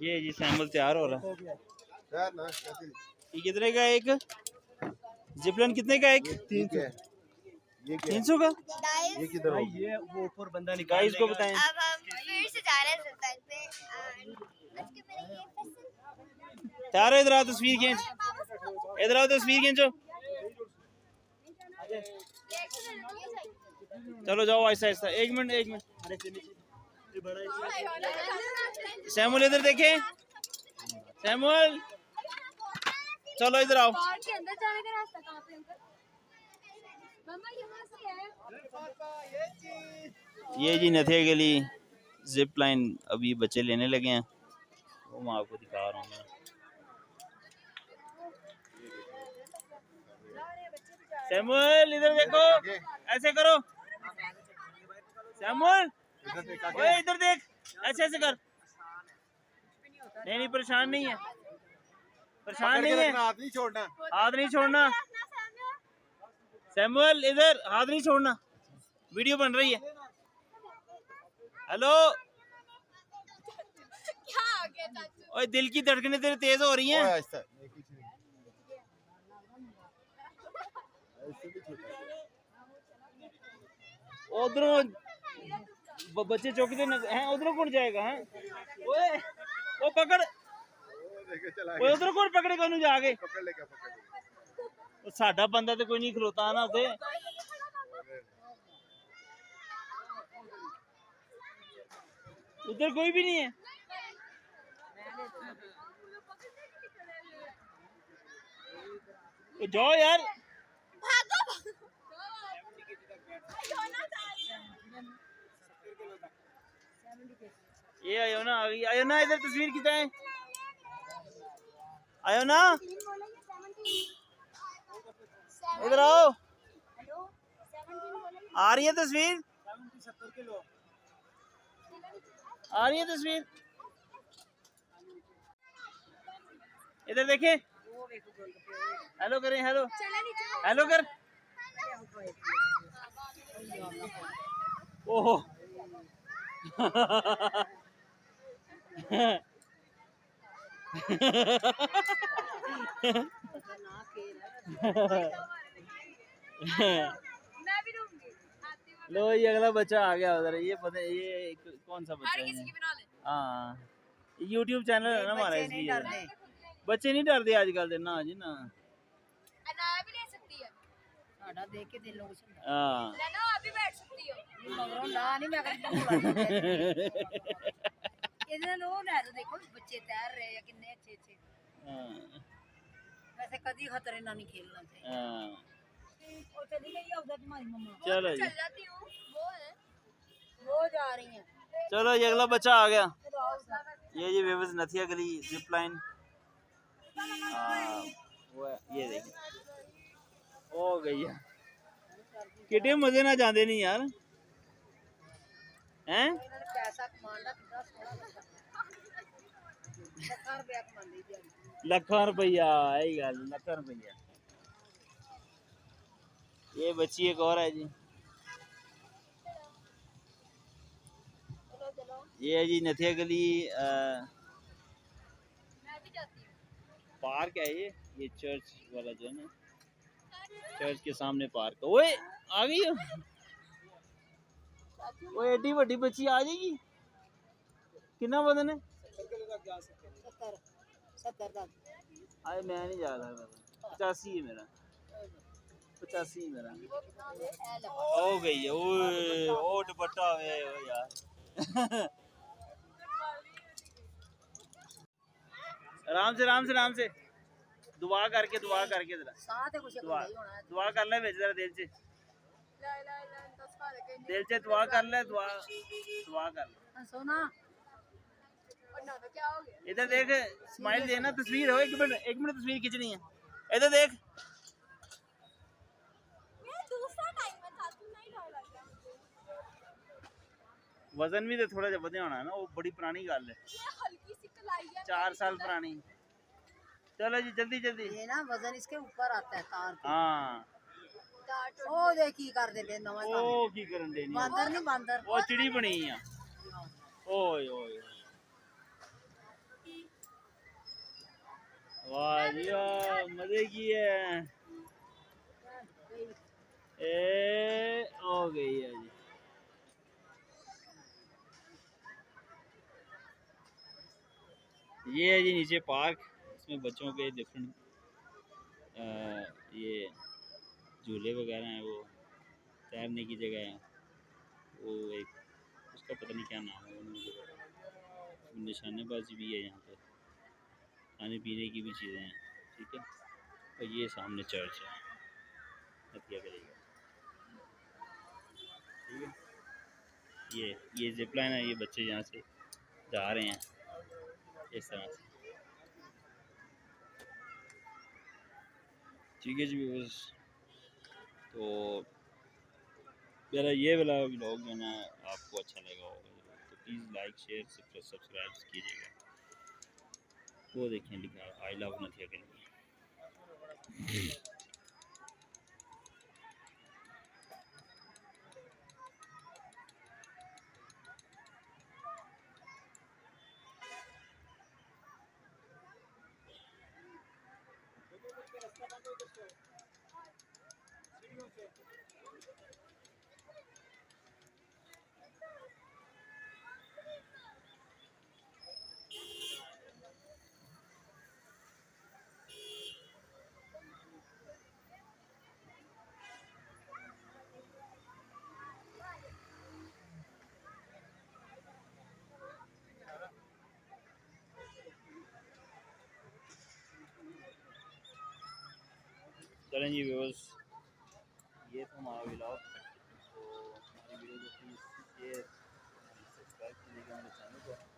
ये जी सैम्पल तैयार हो रहा है। ये कितने का एक जिपलाइन, कितने का एक? 300 का। ये किधर हो? ये वो ऊपर बंदा गाइस को बताएं। अब हम फिर से जा रहे हैं सत्तर पे। आज के मेरे ये पसंद। तैयार हो? इधर आओ, तस्वीर खींच। इधर आओ, तस्वीर खींचो। चलो जाओ आहिस्ता आहिस्ता। एक मिनट। सैमुअल इधर देखे। सैमुअल चलो इधर आओ। के अंदर जाने का रास्ता कहाँ पे अंकल? मम्मा यहाँ से है। ये जी नथिया गली जिप लाइन अभी बच्चे लेने लगे हैं, वो मैं आपको दिखा रहा हूँ। सैमुअल इधर देखो, ऐसे करो। सैमुअल ओए इधर देख, ऐसे ऐसे कर। नहीं परेशान नहीं है, परेशान नहीं है। हाथ नहीं छोड़ना। हाथ नहीं छोड़ना। सैमुअल इधर हाथ नहीं छोड़ना, वीडियो बन रही है। हेलो। क्या हो गया चाचू? ओए दिल की धड़कनें तेरे तेज हो रही हैं। उधरों बच्चे चौकी से हैं, उधरों कौन जाएगा? हैं ओए वो पकड़, ओए उधर कौन पकड़े कौन जाके? वो साडा बंदा तो कोई नहीं खलोता ना उसे। उधर कोई भी नहीं है। तो जाओ यार। ये आयो ना, आयो ना, इधर तस्वीर खिंचाएं। आयो ना, इधर आओ। आ रही है तस्वीर, आ रही है तस्वीर। इधर देखे। हेलो करें, हेलो हेलो कर। ओहो लो ये अगला बच्चा आ गया उधर। ये पता ये कौन सा बच्चा है? हाँ YouTube चैनल है ना हमारा, इसलिए बच्चे नहीं डरते आजकल दे ना जी ना। अनाया भी ले सकती है। साडा देख के दिल लोग सुनदा। हाँ लेना अभी बैठ सकती हो। मगरों ला नहीं मैं कर इधर लो ना, तो देखो बच्चे तैर रहे हैं कितने अच्छे अच्छे। वैसे कभी खतरे ना नहीं खेलना चाहिए। और चली गई है उधर तुम्हारी मम्मा। चलो जी, चल जाती हूँ। वो है वो जा रही हैं। चलो ये अगला बच्चा आ गया। ये जी वेवस नथिया गली जिप लाइन। वो है, ये देखिए हो गई है। कितने मजे ना जाते नहीं यार, हैं? पैसा कमाना कितना सोना लगता है। रुपया कमांदी जी। लखा रुपया, यही गल, लखा रुपया। ये बच्ची एक और है जी। ये है जी नथिया गली पार्क है। ये चर्च वाला जो है ना, चर्च के सामने पार्क। ओए आ गई हो? ओए एडी बड़ी बच्ची आ जाएगी। कितना वजन है? 70 तक। आए मैं नहीं जा सकता। 85 है मेरा, 85 मेरा। हो गई है। ओए ओ दुपट्टा है यार। आराम से दुआ करके जरा साथ है कुछ दुआ नहीं होना है। दुआ कर ले बेच जरा दिल से दुआ कर ले, दुआ कर ले। सोना क्या हो गया? इधर देख, स्माइल देना। तस्वीर हो, एक मिनट तस्वीर खींचनी है। इधर देख। दूसरा टाइम है चाचू, नहीं डर लग गया मुझे। वजन भी तो थोड़ा जा बढ़िया होना है ना, वो बड़ी पुरानी गल है, ये हल्की सी कलाई है। 4 साल पुरानी। चलो जी जल्दी। ये ना वजन इसके ऊपर आता है तार के। हाँ ओ देखी कर दे नवा काम। ओ की करन देनी बांदर नहीं बांदर। वो चिड़ी बनी है। ओए जी वाह, मजे किए हैं। ए हो गई है जी। ये है जी नीचे पार्क, इसमें बच्चों के डिफरेंट ये झूले वगैरह हैं, वो तैरने की जगह है, वो एक उसका पता नहीं क्या नाम है, वो मुझे पता। निशानेबाजी भी है यहाँ पे, खाने पीने की भी चीज़ें हैं, ठीक है। और ये सामने चर्च है, हत्या करेगा, ठीक है। ये जिप लाइन है, ये बच्चे यहाँ से जा रहे हैं इस तरह से, ठीक है जी। बस तो मेरा ये वाला व्लॉग जो ना आपको अच्छा लगा होगा तो प्लीज़ लाइक शेयर सब्सक्राइब कीजिएगा। वो देखें लिखा आई लव नथिया करेंगे। चलें जी व्यूअर्स, ये तो हमारा व्लॉग। तो हमारी वीडियो को प्लीज़ शेयर सब्सक्राइब कीजिएगा मेरे चैनल को।